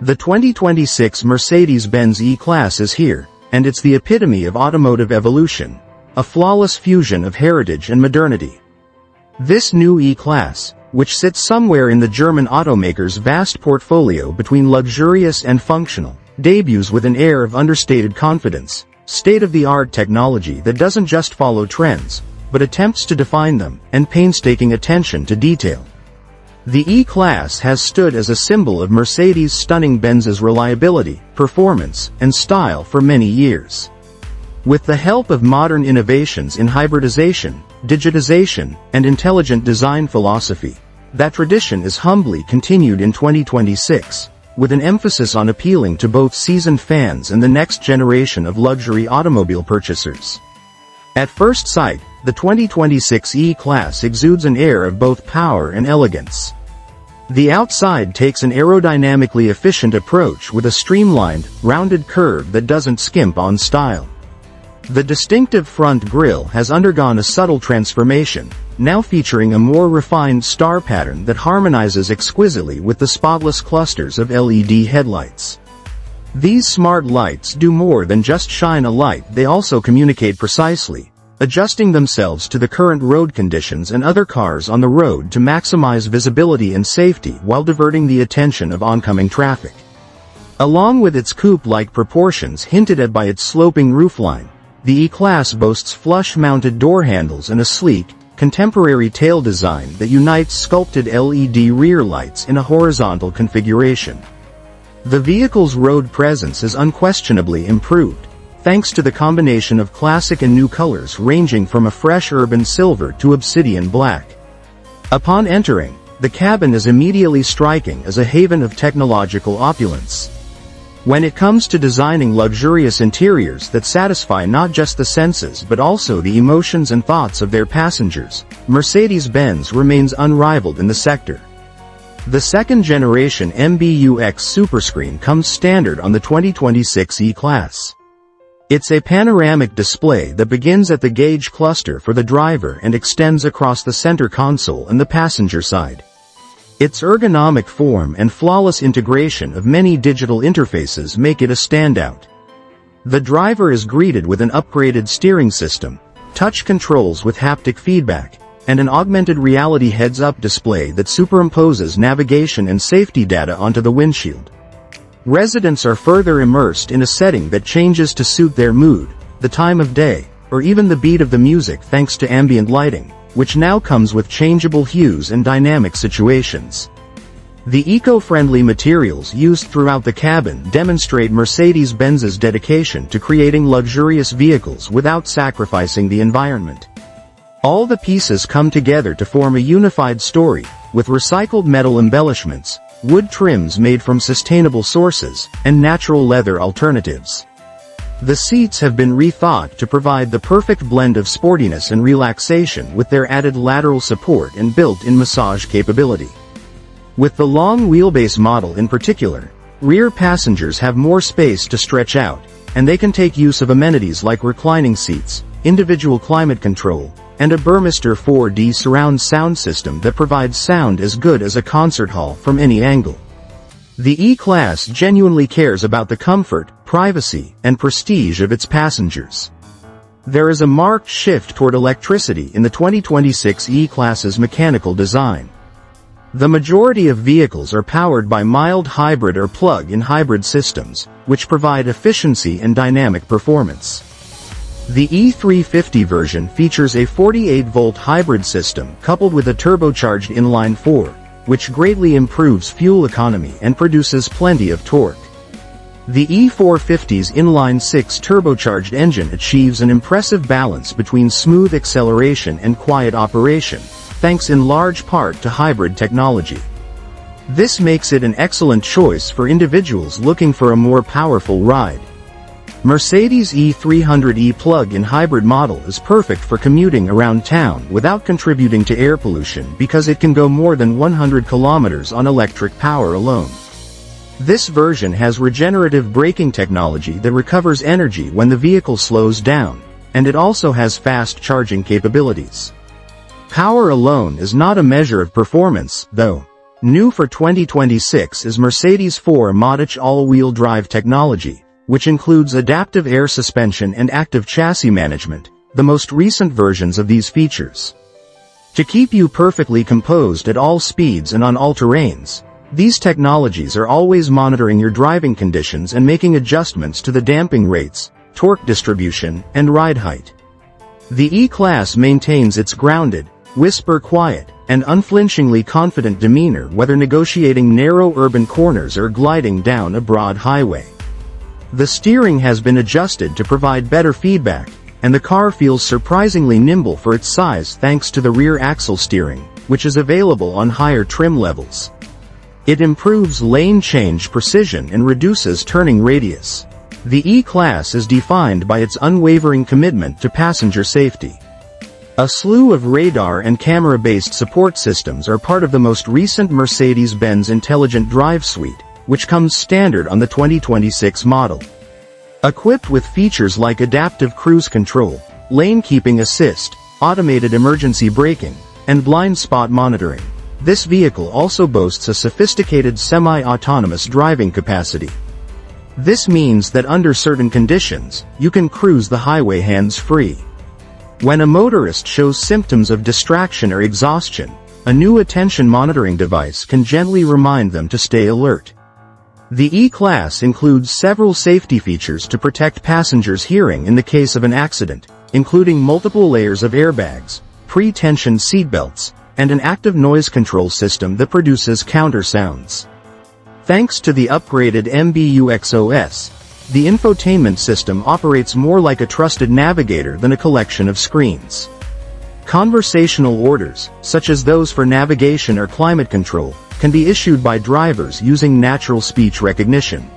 The 2026 Mercedes-Benz E-Class is here, and it's the epitome of automotive evolution, a flawless fusion of heritage and modernity. This new E-Class, which sits somewhere in the German automaker's vast portfolio between luxurious and functional, debuts with an air of understated confidence, state-of-the-art technology that doesn't just follow trends, but attempts to define them, and painstaking attention to detail. The E-Class has stood as a symbol of Mercedes-stunning Benz's reliability, performance, and style for many years. With the help of modern innovations in hybridization, digitization, and intelligent design philosophy, that tradition is humbly continued in 2026, with an emphasis on appealing to both seasoned fans and the next generation of luxury automobile purchasers. At first sight, the 2026 E-Class exudes an air of both power and elegance. The outside takes an aerodynamically efficient approach with a streamlined, rounded curve that doesn't skimp on style. The distinctive front grille has undergone a subtle transformation, now featuring a more refined star pattern that harmonizes exquisitely with the spotless clusters of LED headlights. These smart lights do more than just shine a light, they also communicate precisely, adjusting themselves to the current road conditions and other cars on the road to maximize visibility and safety while diverting the attention of oncoming traffic. Along with its coupe-like proportions hinted at by its sloping roofline, the E-Class boasts flush-mounted door handles and a sleek, contemporary tail design that unites sculpted LED rear lights in a horizontal configuration. The vehicle's road presence is unquestionably improved, thanks to the combination of classic and new colors ranging from a fresh urban silver to obsidian black. Upon entering, the cabin is immediately striking as a haven of technological opulence. When it comes to designing luxurious interiors that satisfy not just the senses but also the emotions and thoughts of their passengers, Mercedes-Benz remains unrivaled in the sector. The second-generation MBUX Superscreen comes standard on the 2026 E-Class. It's a panoramic display that begins at the gauge cluster for the driver and extends across the center console and the passenger side. Its ergonomic form and flawless integration of many digital interfaces make it a standout. The driver is greeted with an upgraded steering system, touch controls with haptic feedback, and an augmented reality heads-up display that superimposes navigation and safety data onto the windshield. Residents are further immersed in a setting that changes to suit their mood, the time of day, or even the beat of the music thanks to ambient lighting, which now comes with changeable hues and dynamic situations. The eco-friendly materials used throughout the cabin demonstrate Mercedes-Benz's dedication to creating luxurious vehicles without sacrificing the environment. All the pieces come together to form a unified story, with recycled metal embellishments, wood trims made from sustainable sources, and natural leather alternatives. The seats have been rethought to provide the perfect blend of sportiness and relaxation with their added lateral support and built-in massage capability. With the long wheelbase model in particular, rear passengers have more space to stretch out, and they can take use of amenities like reclining seats, individual climate control, and a Burmester 4D surround sound system that provides sound as good as a concert hall from any angle. The E-Class genuinely cares about the comfort, privacy, and prestige of its passengers. There is a marked shift toward electricity in the 2026 E-Class's mechanical design. The majority of vehicles are powered by mild hybrid or plug-in hybrid systems, which provide efficiency and dynamic performance. The E350 version features a 48-volt hybrid system coupled with a turbocharged inline-4, which greatly improves fuel economy and produces plenty of torque. The E450's inline-6 turbocharged engine achieves an impressive balance between smooth acceleration and quiet operation, thanks in large part to hybrid technology. This makes it an excellent choice for individuals looking for a more powerful ride. Mercedes E300e plug-in hybrid model is perfect for commuting around town without contributing to air pollution because it can go more than 100 kilometers on electric power alone. This version has regenerative braking technology that recovers energy when the vehicle slows down, and it also has fast charging capabilities. Power alone is not a measure of performance, though. New for 2026 is Mercedes' 4MATIC all-wheel drive technology, which includes adaptive air suspension and active chassis management, the most recent versions of these features. To keep you perfectly composed at all speeds and on all terrains, these technologies are always monitoring your driving conditions and making adjustments to the damping rates, torque distribution, and ride height. The E-Class maintains its grounded, whisper-quiet, and unflinchingly confident demeanor whether negotiating narrow urban corners or gliding down a broad highway. The steering has been adjusted to provide better feedback, and the car feels surprisingly nimble for its size thanks to the rear axle steering, which is available on higher trim levels. It improves lane change precision and reduces turning radius. The E-Class is defined by its unwavering commitment to passenger safety. A slew of radar and camera-based support systems are part of the most recent Mercedes-Benz Intelligent Drive Suite, which comes standard on the 2026 model. Equipped with features like adaptive cruise control, lane keeping assist, automated emergency braking, and blind spot monitoring, this vehicle also boasts a sophisticated semi-autonomous driving capacity. This means that under certain conditions, you can cruise the highway hands-free. When a motorist shows symptoms of distraction or exhaustion, a new attention monitoring device can gently remind them to stay alert. The E-Class includes several safety features to protect passengers' hearing in the case of an accident, including multiple layers of airbags, pre-tensioned seatbelts, and an active noise control system that produces counter sounds. Thanks to the upgraded MBUX OS, the infotainment system operates more like a trusted navigator than a collection of screens. Conversational orders, such as those for navigation or climate control, can be issued by drivers using natural speech recognition.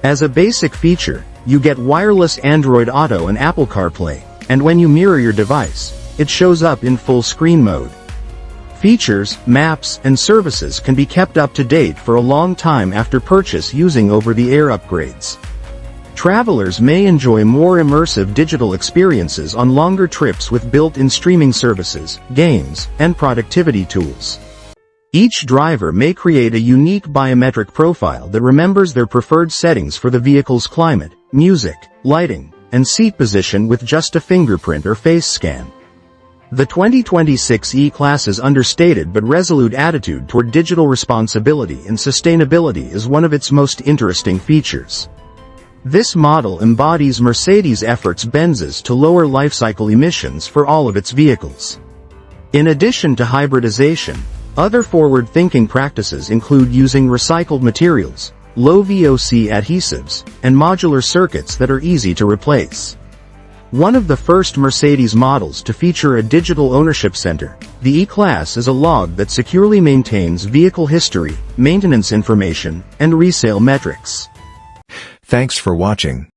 As a basic feature, you get wireless Android Auto and Apple CarPlay, and when you mirror your device, it shows up in full screen mode. Features, maps, and services can be kept up to date for a long time after purchase using over-the-air upgrades. Travelers may enjoy more immersive digital experiences on longer trips with built-in streaming services, games, and productivity tools. Each driver may create a unique biometric profile that remembers their preferred settings for the vehicle's climate, music, lighting, and seat position with just a fingerprint or face scan. The 2026 E-Class's understated but resolute attitude toward digital responsibility and sustainability is one of its most interesting features. This model embodies Mercedes' efforts Benz's to lower lifecycle emissions for all of its vehicles. In addition to hybridization, other forward-thinking practices include using recycled materials, low VOC adhesives, and modular circuits that are easy to replace. One of the first Mercedes models to feature a digital ownership center, the E-Class is a log that securely maintains vehicle history, maintenance information, and resale metrics. Thanks for watching.